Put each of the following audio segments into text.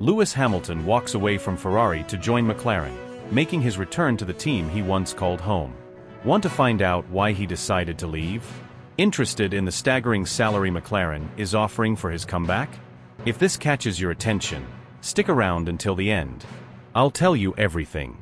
Lewis Hamilton walks away from Ferrari to join McLaren, making his return to the team he once called home. Want to find out why he decided to leave? Interested in the staggering salary McLaren is offering for his comeback? If this catches your attention, stick around until the end. I'll tell you everything.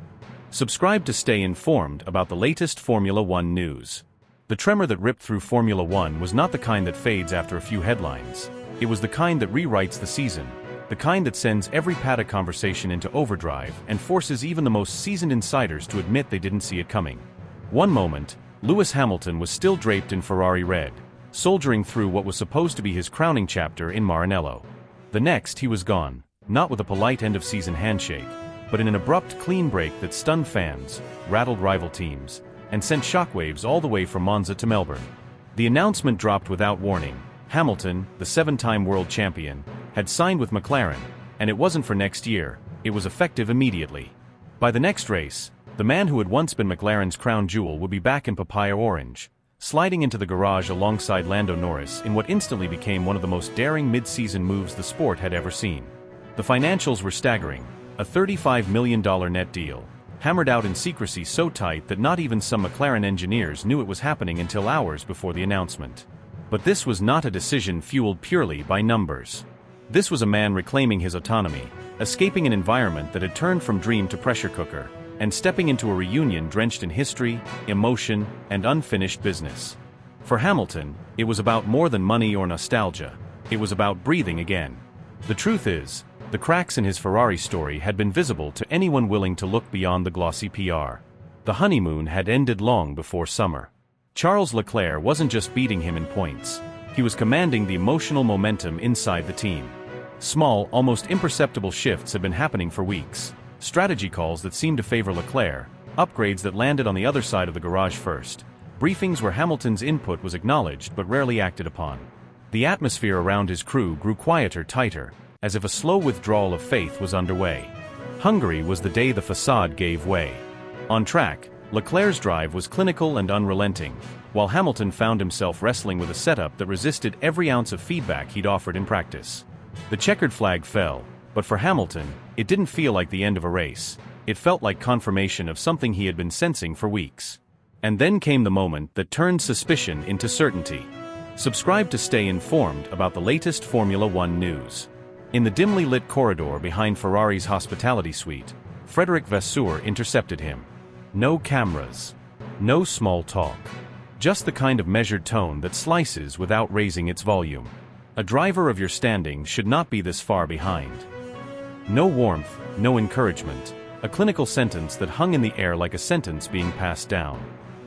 Subscribe to stay informed about the latest Formula One news. The tremor that ripped through Formula One was not the kind that fades after a few headlines. It was the kind that rewrites the season, the kind that sends every paddock conversation into overdrive and forces even the most seasoned insiders to admit they didn't see it coming. One moment, Lewis Hamilton was still draped in Ferrari red, soldiering through what was supposed to be his crowning chapter in Maranello. The next he was gone, not with a polite end-of-season handshake, but in an abrupt clean break that stunned fans, rattled rival teams, and sent shockwaves all the way from Monza to Melbourne. The announcement dropped without warning. Hamilton, the 7-time world champion, had signed with McLaren, and it wasn't for next year, it was effective immediately. By the next race, the man who had once been McLaren's crown jewel would be back in PAPAYA orange, sliding into the garage alongside Lando Norris in what instantly became one of the most daring mid-season moves the sport had ever seen. The financials were staggering, a $35 million net deal, hammered out in secrecy so tight that not even some McLaren engineers knew it was happening until hours before the announcement. But this was not a decision fueled purely by numbers. This was a man reclaiming his autonomy, escaping an environment that had turned from dream to pressure cooker, and stepping into a reunion drenched in history, emotion, and unfinished business. For Hamilton, it was about more than money or nostalgia. It was about breathing again. The truth is, the cracks in his Ferrari story had been visible to anyone willing to look beyond the glossy PR. The honeymoon had ended long before summer. Charles Leclerc wasn't just beating him in points. He was commanding the emotional momentum inside the team. Small, almost imperceptible shifts had been happening for weeks. Strategy calls that seemed to favor Leclerc, upgrades that landed on the other side of the garage first, briefings where Hamilton's input was acknowledged but rarely acted upon. The atmosphere around his crew grew quieter, tighter, as if a slow withdrawal of faith was underway. Hungary was the day the facade gave way. On track, Leclerc's drive was clinical and unrelenting, while Hamilton found himself wrestling with a setup that resisted every ounce of feedback he'd offered in practice. The checkered flag fell, but for Hamilton, it didn't feel like the end of a race. It felt like confirmation of something he had been sensing for weeks. And then came the moment that turned suspicion into certainty. Subscribe to stay informed about the latest Formula One news. In the dimly lit corridor behind Ferrari's hospitality suite, Frédéric Vasseur intercepted him. No cameras. No small talk. Just the kind of measured tone that slices without raising its volume. A driver of your standing should not be this far behind. No warmth, no encouragement. A clinical sentence that hung in the air like a sentence being passed down.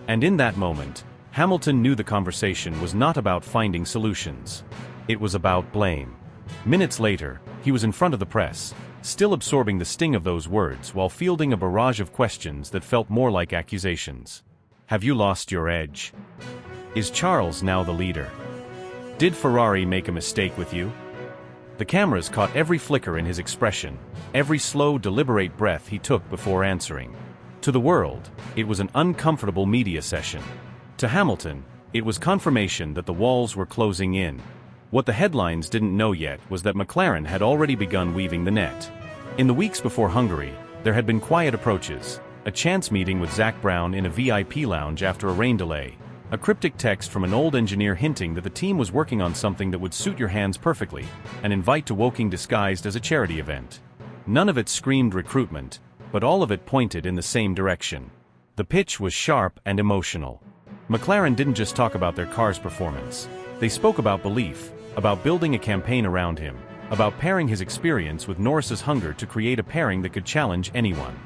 And in that moment, Hamilton knew the conversation was not about finding solutions. It was about blame. Minutes later, he was in front of the press, still absorbing the sting of those words while fielding a barrage of questions that felt more like accusations. Have you lost your edge? Is Charles now the leader? Did Ferrari make a mistake with you? The cameras caught every flicker in his expression, every slow, deliberate breath he took before answering. To the world, it was an uncomfortable media session. To Hamilton, it was confirmation that the walls were closing in. What the headlines didn't know yet was that McLaren had already begun weaving the net. In the weeks before Hungary, there had been quiet approaches, a chance meeting with Zack Brown in a VIP lounge after a rain delay, a cryptic text from an old engineer hinting that the team was working on something that would suit your hands perfectly, an invite to Woking disguised as a charity event. None of it screamed recruitment, but all of it pointed in the same direction. The pitch was sharp and emotional. McLaren didn't just talk about their car's performance. They spoke about belief, about building a campaign around him, about pairing his experience with Norris's hunger to create a pairing that could challenge anyone.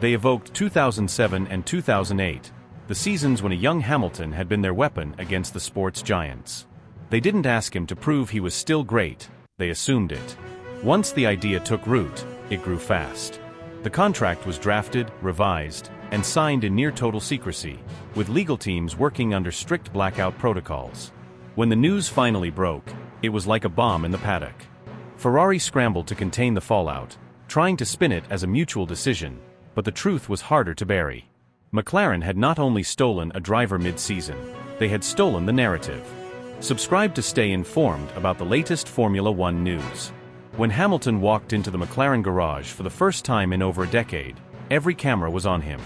They evoked 2007 and 2008, the seasons when a young Hamilton had been their weapon against the sport's giants. They didn't ask him to prove he was still great, they assumed it. Once the idea took root, it grew fast. The contract was drafted, revised, and signed in near-total secrecy, with legal teams working under strict blackout protocols. When the news finally broke, it was like a bomb in the paddock. Ferrari scrambled to contain the fallout, trying to spin it as a mutual decision, but the truth was harder to bury. McLaren had not only stolen a driver mid-season, they had stolen the narrative. Subscribe to stay informed about the latest Formula One news. When Hamilton walked into the McLaren garage for the first time in over a decade, every camera was on him.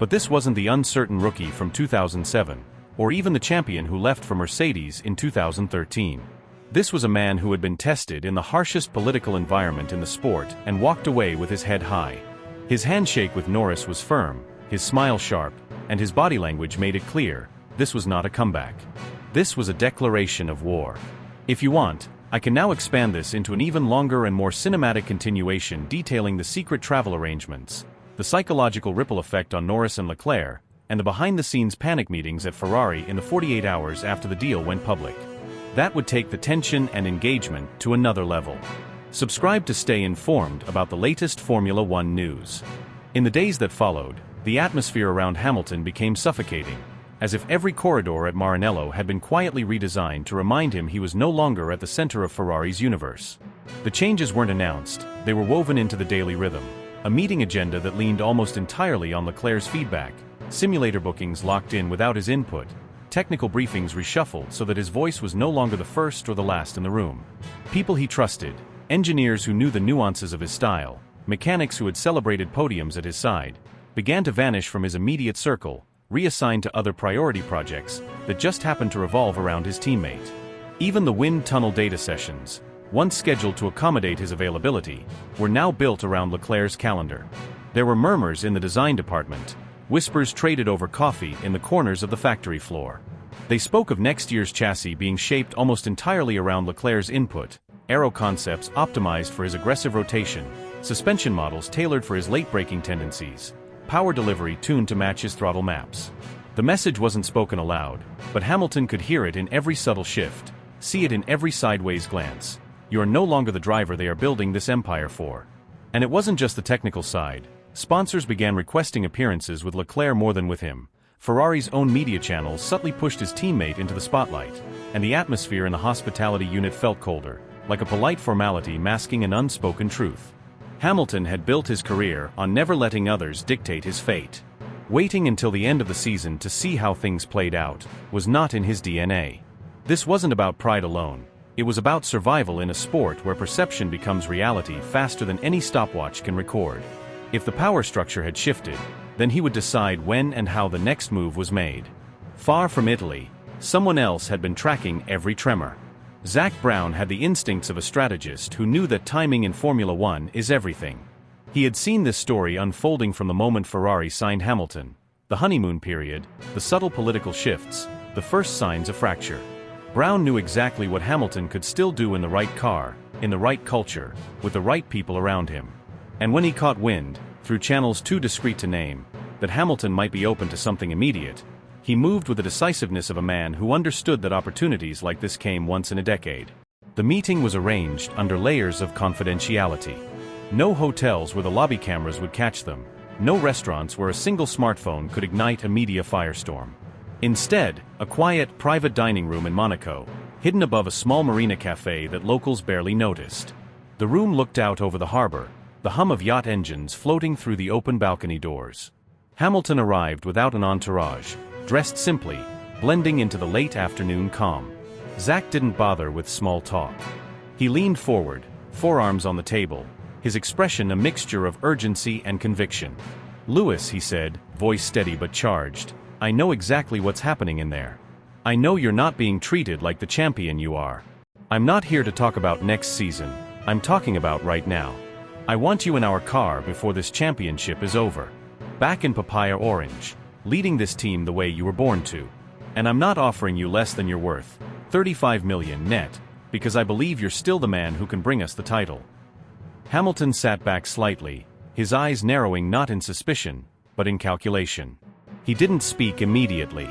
But this wasn't the uncertain rookie from 2007, or even the champion who left for Mercedes in 2013. This was a man who had been tested in the harshest political environment in the sport and walked away with his head high. His handshake with Norris was firm, his smile sharp, and his body language made it clear, this was not a comeback. This was a declaration of war. If you want, I can now expand this into an even longer and more cinematic continuation detailing the secret travel arrangements, the psychological ripple effect on Norris and Leclerc, and the behind-the-scenes panic meetings at Ferrari in the 48 hours after the deal went public. That would take the tension and engagement to another level. Subscribe to stay informed about the latest Formula One news. In the days that followed, the atmosphere around Hamilton became suffocating, as if every corridor at Maranello had been quietly redesigned to remind him he was no longer at the center of Ferrari's universe. The changes weren't announced, they were woven into the daily rhythm, a meeting agenda that leaned almost entirely on Leclerc's feedback, simulator bookings locked in without his input, technical briefings reshuffled so that his voice was no longer the first or the last in the room. People he trusted, engineers who knew the nuances of his style, mechanics who had celebrated podiums at his side, began to vanish from his immediate circle, reassigned to other priority projects that just happened to revolve around his teammate. Even the wind tunnel data sessions, once scheduled to accommodate his availability, were now built around Leclerc's calendar. There were murmurs in the design department, whispers traded over coffee in the corners of the factory floor. They spoke of next year's chassis being shaped almost entirely around Leclerc's input, aero concepts optimized for his aggressive rotation, suspension models tailored for his late-braking tendencies, power delivery tuned to match his throttle maps. The message wasn't spoken aloud, but Hamilton could hear it in every subtle shift, see it in every sideways glance. You are no longer the driver they are building this empire for. And it wasn't just the technical side. Sponsors began requesting appearances with Leclerc more than with him. Ferrari's own media channels subtly pushed his teammate into the spotlight, and the atmosphere in the hospitality unit felt colder, like a polite formality masking an unspoken truth. Hamilton had built his career on never letting others dictate his fate. Waiting until the end of the season to see how things played out was not in his DNA. This wasn't about pride alone. It was about survival in a sport where perception becomes reality faster than any stopwatch can record. If the power structure had shifted, then he would decide when and how the next move was made. Far from Italy, someone else had been tracking every tremor. Zack Brown had the instincts of a strategist who knew that timing in Formula One is everything. He had seen this story unfolding from the moment Ferrari signed Hamilton, the honeymoon period, the subtle political shifts, the first signs of fracture. Brown knew exactly what Hamilton could still do in the right car, in the right culture, with the right people around him. And when he caught wind, through channels too discreet to name, that Hamilton might be open to something immediate, he moved with the decisiveness of a man who understood that opportunities like this came once in a decade. The meeting was arranged under layers of confidentiality. No hotels where the lobby cameras would catch them, no restaurants where a single smartphone could ignite a media firestorm. Instead, a quiet, private dining room in Monaco, hidden above a small marina cafe that locals barely noticed. The room looked out over the harbor, the hum of yacht engines floating through the open balcony doors. Hamilton arrived without an entourage, dressed simply, blending into the late afternoon calm. Zack didn't bother with small talk. He leaned forward, forearms on the table, his expression a mixture of urgency and conviction. "Lewis," he said, voice steady but charged, "I know exactly what's happening in there. I know you're not being treated like the champion you are. I'm not here to talk about next season, I'm talking about right now. I want you in our car before this championship is over. Back in PAPAYA orange, leading this team the way you were born to. And I'm not offering you less than you're worth, 35 million net, because I believe you're still the man who can bring us the title." Hamilton sat back slightly, his eyes narrowing not in suspicion, but in calculation. He didn't speak immediately.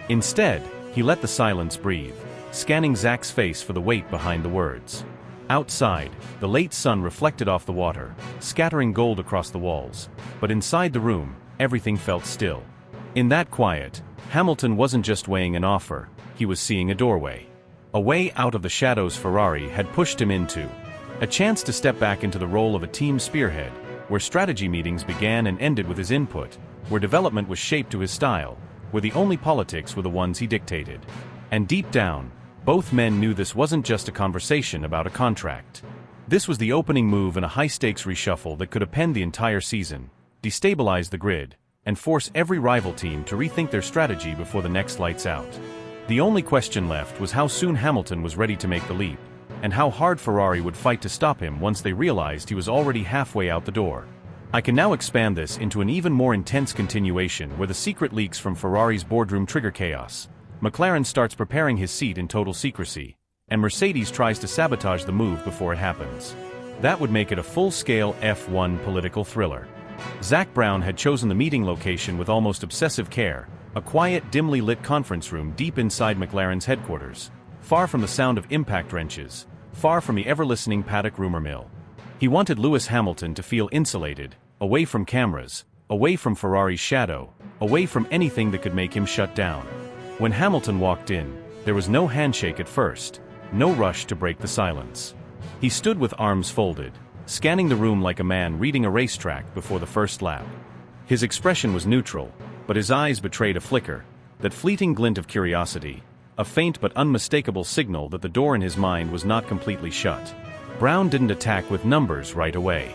Instead, he let the silence breathe, scanning Zack's face for the weight behind the words. Outside, the late sun reflected off the water, scattering gold across the walls, but inside the room, everything felt still. In that quiet, Hamilton wasn't just weighing an offer, he was seeing a doorway. A way out of the shadows Ferrari had pushed him into. A chance to step back into the role of a team spearhead, where strategy meetings began and ended with his input, where development was shaped to his style, where the only politics were the ones he dictated. And deep down, both men knew this wasn't just a conversation about a contract. This was the opening move in a high-stakes reshuffle that could append the entire season, destabilize the grid, and force every rival team to rethink their strategy before the next lights out. The only question left was how soon Hamilton was ready to make the leap, and how hard Ferrari would fight to stop him once they realized he was already halfway out the door. I can now expand this into an even more intense continuation where the secret leaks from Ferrari's boardroom trigger chaos. McLaren starts preparing his seat in total secrecy, and Mercedes tries to sabotage the move before it happens. That would make it a full-scale F1 political thriller. Zack Brown had chosen the meeting location with almost obsessive care, a quiet, dimly lit conference room deep inside McLaren's headquarters, far from the sound of impact wrenches, far from the ever-listening paddock rumor mill. He wanted Lewis Hamilton to feel insulated, away from cameras, away from Ferrari's shadow, away from anything that could make him shut down. When Hamilton walked in, there was no handshake at first, no rush to break the silence. He stood with arms folded, scanning the room like a man reading a racetrack before the first lap. His expression was neutral, but his eyes betrayed a flicker, that fleeting glint of curiosity, a faint but unmistakable signal that the door in his mind was not completely shut. Brown didn't attack with numbers right away.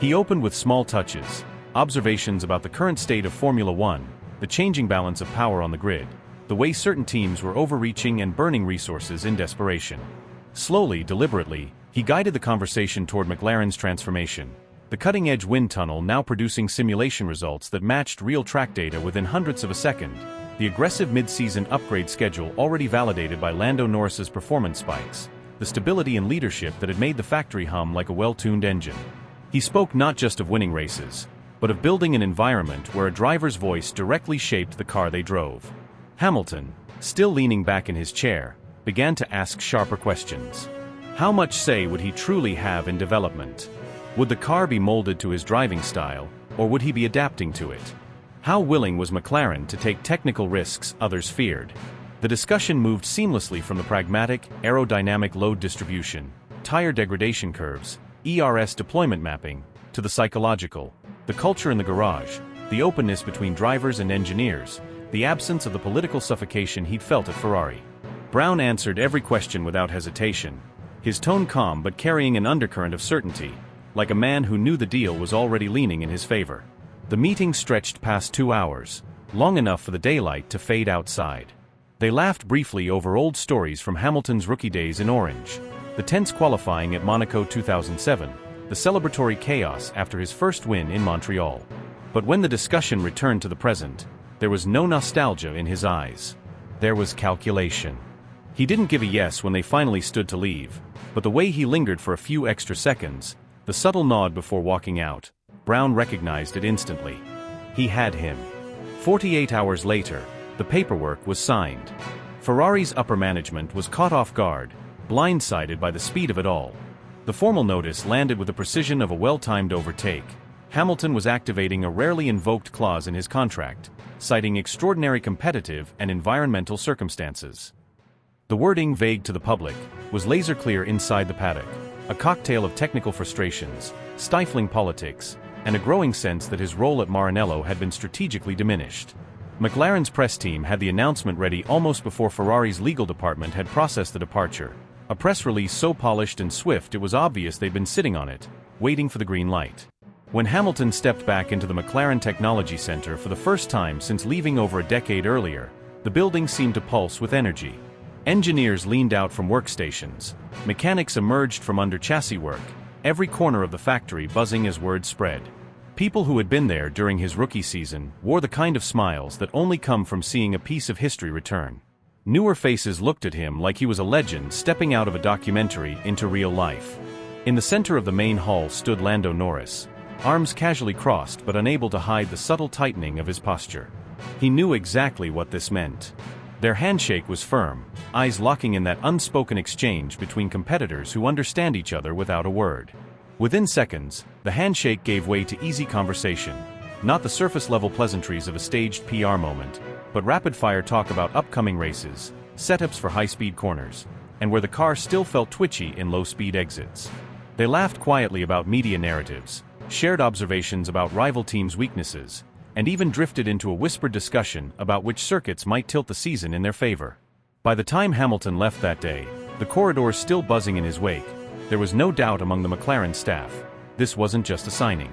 He opened with small touches, observations about the current state of Formula One, the changing balance of power on the grid, the way certain teams were overreaching and burning resources in desperation. Slowly, deliberately, he guided the conversation toward McLaren's transformation, the cutting-edge wind tunnel now producing simulation results that matched real track data within hundredths of a second, the aggressive mid-season upgrade schedule already validated by Lando Norris's performance spikes, the stability and leadership that had made the factory hum like a well-tuned engine. He spoke not just of winning races, but of building an environment where a driver's voice directly shaped the car they drove. Hamilton, still leaning back in his chair, began to ask sharper questions. How much say would he truly have in development? Would the car be molded to his driving style, or would he be adapting to it? How willing was McLaren to take technical risks others feared? The discussion moved seamlessly from the pragmatic, aerodynamic load distribution, tire degradation curves, ERS deployment mapping, to the psychological, the culture in the garage, the openness between drivers and engineers, the absence of the political suffocation he'd felt at Ferrari. Brown answered every question without hesitation, his tone calm but carrying an undercurrent of certainty, like a man who knew the deal was already leaning in his favor. The meeting stretched past 2 hours, long enough for the daylight to fade outside. They laughed briefly over old stories from Hamilton's rookie days in Orange, the tense qualifying at Monaco 2007, the celebratory chaos after his first win in Montreal. But when the discussion returned to the present, there was no nostalgia in his eyes. There was calculation. He didn't give a yes when they finally stood to leave, but the way he lingered for a few extra seconds, the subtle nod before walking out, Brown recognized it instantly. He had him. 48 hours later, the paperwork was signed. Ferrari's upper management was caught off guard, blindsided by the speed of it all. The formal notice landed with the precision of a well-timed overtake. Hamilton was activating a rarely invoked clause in his contract, citing extraordinary competitive and environmental circumstances. The wording, vague to the public, was laser-clear inside the paddock, a cocktail of technical frustrations, stifling politics, and a growing sense that his role at Maranello had been strategically diminished. McLaren's press team had the announcement ready almost before Ferrari's legal department had processed the departure, a press release so polished and swift it was obvious they'd been sitting on it, waiting for the green light. When Hamilton stepped back into the McLaren Technology Center for the first time since leaving over a decade earlier, the building seemed to pulse with energy. Engineers leaned out from workstations, mechanics emerged from under chassis work, every corner of the factory buzzing as word spread. People who had been there during his rookie season wore the kind of smiles that only come from seeing a piece of history return. Newer faces looked at him like he was a legend stepping out of a documentary into real life. In the center of the main hall stood Lando Norris, arms casually crossed but unable to hide the subtle tightening of his posture. He knew exactly what this meant. Their handshake was firm, eyes locking in that unspoken exchange between competitors who understand each other without a word. Within seconds, the handshake gave way to easy conversation, not the surface-level pleasantries of a staged PR moment, but rapid-fire talk about upcoming races, setups for high-speed corners, and where the car still felt twitchy in low-speed exits. They laughed quietly about media narratives, shared observations about rival teams' weaknesses, and even drifted into a whispered discussion about which circuits might tilt the season in their favor. By the time Hamilton left that day, the corridors still buzzing in his wake, There was no doubt among the McLaren staff. This wasn't just a signing.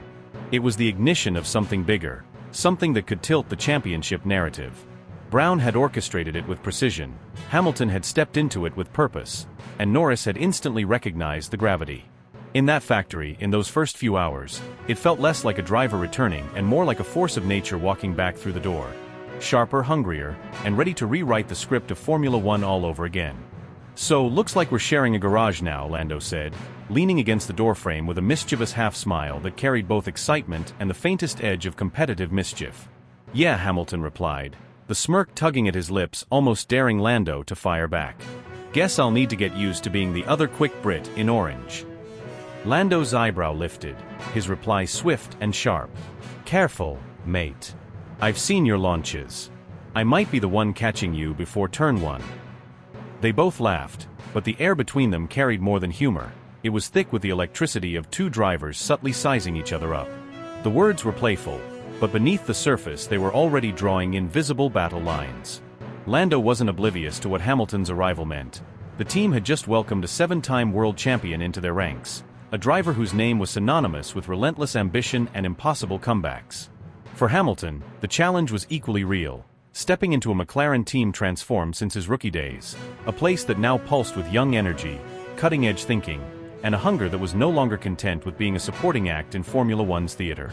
It was the ignition of something bigger, something that could tilt the championship narrative. Brown had orchestrated it with precision, Hamilton had stepped into it with purpose, and Norris had instantly recognized the gravity. In that factory, in those first few hours, it felt less like a driver returning and more like a force of nature walking back through the door. Sharper, hungrier, and ready to rewrite the script of Formula One all over again. "So, looks like we're sharing a garage now," Lando said, leaning against the doorframe with a mischievous half-smile that carried both excitement and the faintest edge of competitive mischief. "Yeah," Hamilton replied, the smirk tugging at his lips, almost daring Lando to fire back. "Guess I'll need to get used to being the other quick Brit in orange." Lando's eyebrow lifted, his reply swift and sharp. "Careful, mate. I've seen your launches. I might be the one catching you before turn one." They both laughed, but the air between them carried more than humor. It was thick with the electricity of two drivers subtly sizing each other up. The words were playful, but beneath the surface they were already drawing invisible battle lines. Lando wasn't oblivious to what Hamilton's arrival meant. The team had just welcomed a 7-time world champion into their ranks, a driver whose name was synonymous with relentless ambition and impossible comebacks. For Hamilton, the challenge was equally real. Stepping into a McLaren team transformed since his rookie days, a place that now pulsed with young energy, cutting-edge thinking, and a hunger that was no longer content with being a supporting act in Formula One's theater.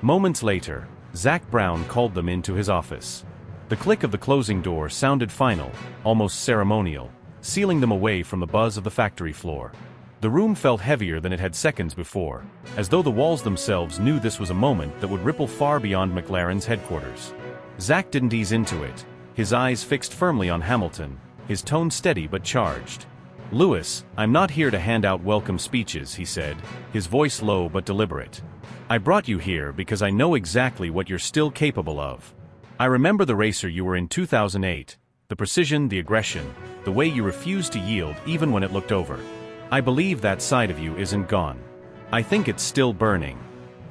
Moments later, Zack Brown called them into his office. The click of the closing door sounded final, almost ceremonial, sealing them away from the buzz of the factory floor. The room felt heavier than it had seconds before, as though the walls themselves knew this was a moment that would ripple far beyond McLaren's headquarters. Zack didn't ease into it, his eyes fixed firmly on Hamilton, his tone steady but charged. "Lewis, I'm not here to hand out welcome speeches," he said, his voice low but deliberate. "I brought you here because I know exactly what you're still capable of. I remember the racer you were in 2008, the precision, the aggression, the way you refused to yield even when it looked over. I believe that side of you isn't gone. I think it's still burning.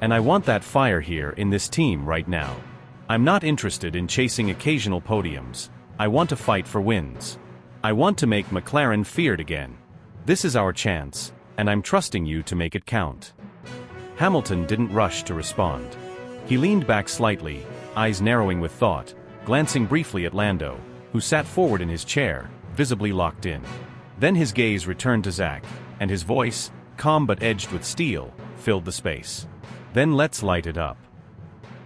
And I want that fire here in this team right now. I'm not interested in chasing occasional podiums. I want to fight for wins. I want to make McLaren feared again. This is our chance, and I'm trusting you to make it count." Hamilton didn't rush to respond. He leaned back slightly, eyes narrowing with thought, glancing briefly at Lando, who sat forward in his chair, visibly locked in. Then his gaze returned to Zack, and his voice, calm but edged with steel, filled the space. "Then let's light it up."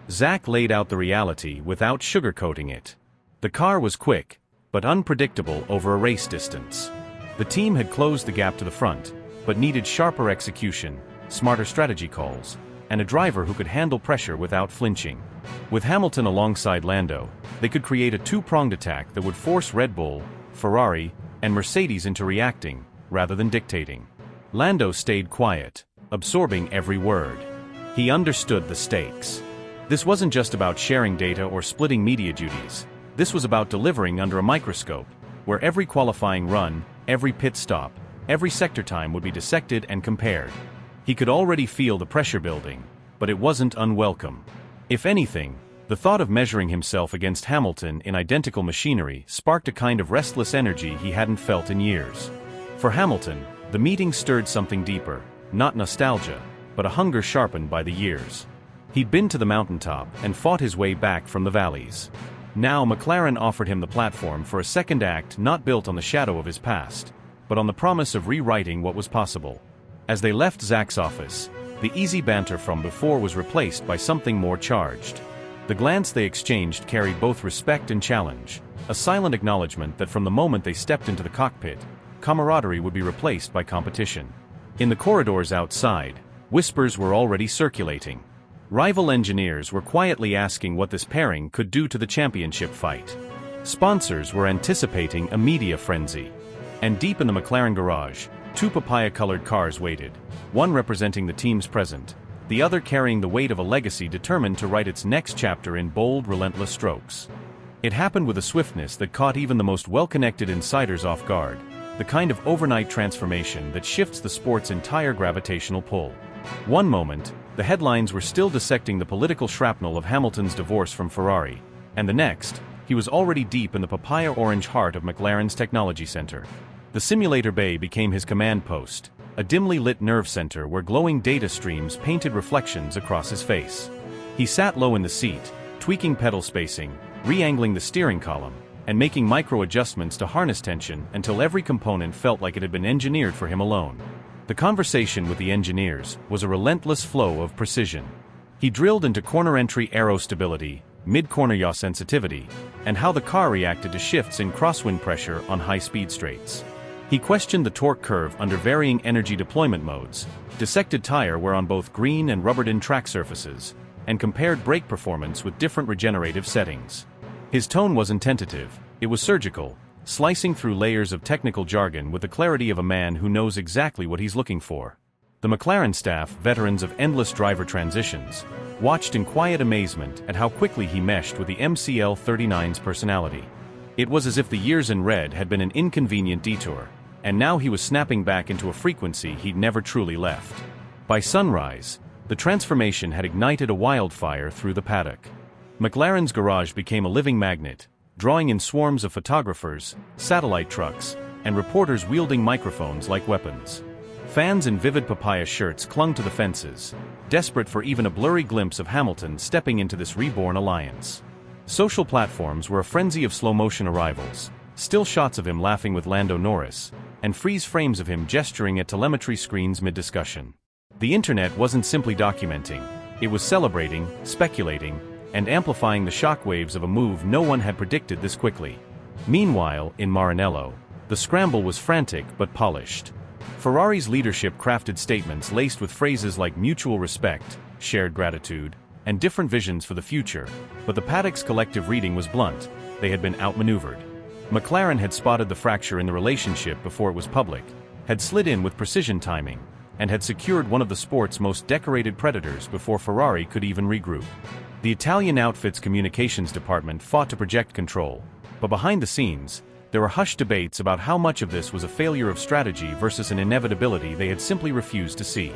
Zack laid out the reality without sugarcoating it. The car was quick, but unpredictable over a race distance. The team had closed the gap to the front, but needed sharper execution, smarter strategy calls, and a driver who could handle pressure without flinching. With Hamilton alongside Lando, they could create a two-pronged attack that would force Red Bull, Ferrari, and Mercedes into reacting, rather than dictating. Lando stayed quiet, absorbing every word. He understood the stakes. This wasn't just about sharing data or splitting media duties. This was about delivering under a microscope, where every qualifying run, every pit stop, every sector time would be dissected and compared. He could already feel the pressure building, but it wasn't unwelcome. If anything, the thought of measuring himself against Hamilton in identical machinery sparked a kind of restless energy he hadn't felt in years. For Hamilton, the meeting stirred something deeper, not nostalgia, but a hunger sharpened by the years. He'd been to the mountaintop and fought his way back from the valleys. Now McLaren offered him the platform for a second act not built on the shadow of his past, but on the promise of rewriting what was possible. As they left Zack's office, the easy banter from before was replaced by something more charged. The glance they exchanged carried both respect and challenge, a silent acknowledgement that from the moment they stepped into the cockpit, camaraderie would be replaced by competition. In the corridors outside, whispers were already circulating. Rival engineers were quietly asking what this pairing could do to the championship fight. Sponsors were anticipating a media frenzy. And deep in the McLaren garage, two papaya-colored cars waited, one representing the team's present, the other carrying the weight of a legacy determined to write its next chapter in bold, relentless strokes. It happened with a swiftness that caught even the most well-connected insiders off guard, the kind of overnight transformation that shifts the sport's entire gravitational pull. One moment, the headlines were still dissecting the political shrapnel of Hamilton's divorce from Ferrari, and the next, he was already deep in the papaya-orange heart of McLaren's technology center. The simulator bay became his command post, a dimly lit nerve center where glowing data streams painted reflections across his face. He sat low in the seat, tweaking pedal spacing, re-angling the steering column, and making micro-adjustments to harness tension until every component felt like it had been engineered for him alone. The conversation with the engineers was a relentless flow of precision. He drilled into corner entry aero stability, mid-corner yaw sensitivity, and how the car reacted to shifts in crosswind pressure on high-speed straights. He questioned the torque curve under varying energy deployment modes, dissected tire wear on both green and rubbered-in track surfaces, and compared brake performance with different regenerative settings. His tone wasn't tentative, it was surgical, slicing through layers of technical jargon with the clarity of a man who knows exactly what he's looking for. The McLaren staff, veterans of endless driver transitions, watched in quiet amazement at how quickly he meshed with the MCL39's personality. It was as if the years in red had been an inconvenient detour, and now he was snapping back into a frequency he'd never truly left. By sunrise, the transformation had ignited a wildfire through the paddock. McLaren's garage became a living magnet, drawing in swarms of photographers, satellite trucks, and reporters wielding microphones like weapons. Fans in vivid PAPAYA shirts clung to the fences, desperate for even a blurry glimpse of Hamilton stepping into this reborn alliance. Social platforms were a frenzy of slow-motion arrivals, still shots of him laughing with LANDO NORRIS, and freeze frames of him gesturing at telemetry screens mid-discussion. The internet wasn't simply documenting, it was celebrating, speculating, and amplifying the shockwaves of a move no one had predicted this quickly. Meanwhile, in Maranello, the scramble was frantic but polished. Ferrari's leadership crafted statements laced with phrases like mutual respect, shared gratitude, and different visions for the future, but the paddock's collective reading was blunt. They had been outmaneuvered. McLaren had spotted the fracture in the relationship before it was public, had slid in with precision timing, and had secured one of the sport's most decorated predators before Ferrari could even regroup. The Italian outfit's communications department fought to project control, but behind the scenes, there were hushed debates about how much of this was a failure of strategy versus an inevitability they had simply refused to see.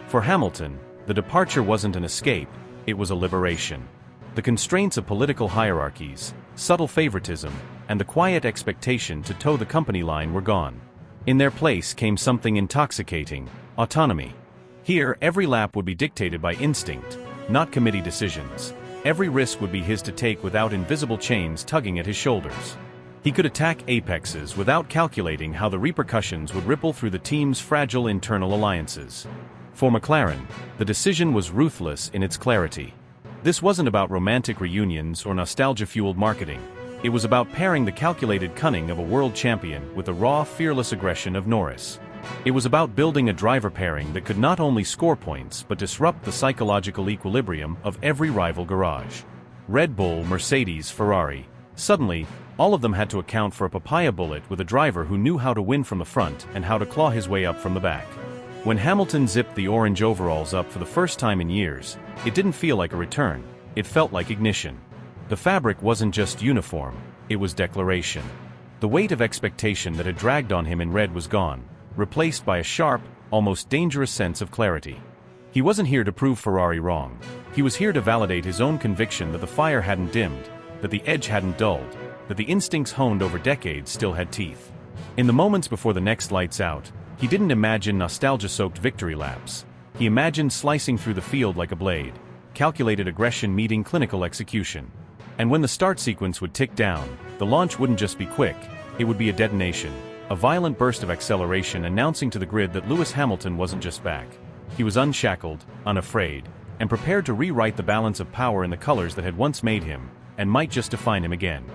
For Hamilton, the departure wasn't an escape, it was a liberation. The constraints of political hierarchies, subtle favoritism, and the quiet expectation to toe the company line were gone. In their place came something intoxicating: autonomy. Here, every lap would be dictated by instinct, not committee decisions. Every risk would be his to take without invisible chains tugging at his shoulders. He could attack apexes without calculating how the repercussions would ripple through the team's fragile internal alliances. For McLaren, the decision was ruthless in its clarity. This wasn't about romantic reunions or nostalgia-fueled marketing. It was about pairing the calculated cunning of a world champion with the raw, fearless aggression of Norris. It was about building a driver pairing that could not only score points but disrupt the psychological equilibrium of every rival garage. Red Bull, Mercedes, Ferrari. Suddenly, all of them had to account for a PAPAYA bullet with a driver who knew how to win from the front and how to claw his way up from the back. When Hamilton zipped the orange overalls up for the first time in years, it didn't feel like a return, it felt like ignition. The fabric wasn't just uniform, it was declaration. The weight of expectation that had dragged on him in red was gone, replaced by a sharp, almost dangerous sense of clarity. He wasn't here to prove Ferrari wrong. He was here to validate his own conviction that the fire hadn't dimmed, that the edge hadn't dulled, that the instincts honed over decades still had teeth. In the moments before the next lights out, he didn't imagine nostalgia-soaked victory laps. He imagined slicing through the field like a blade, calculated aggression meeting clinical execution. And when the start sequence would tick down, the launch wouldn't just be quick, it would be a detonation, a violent burst of acceleration announcing to the grid that Lewis Hamilton wasn't just back. He was unshackled, unafraid, and prepared to rewrite the balance of power in the colors that had once made him, and might just define him again.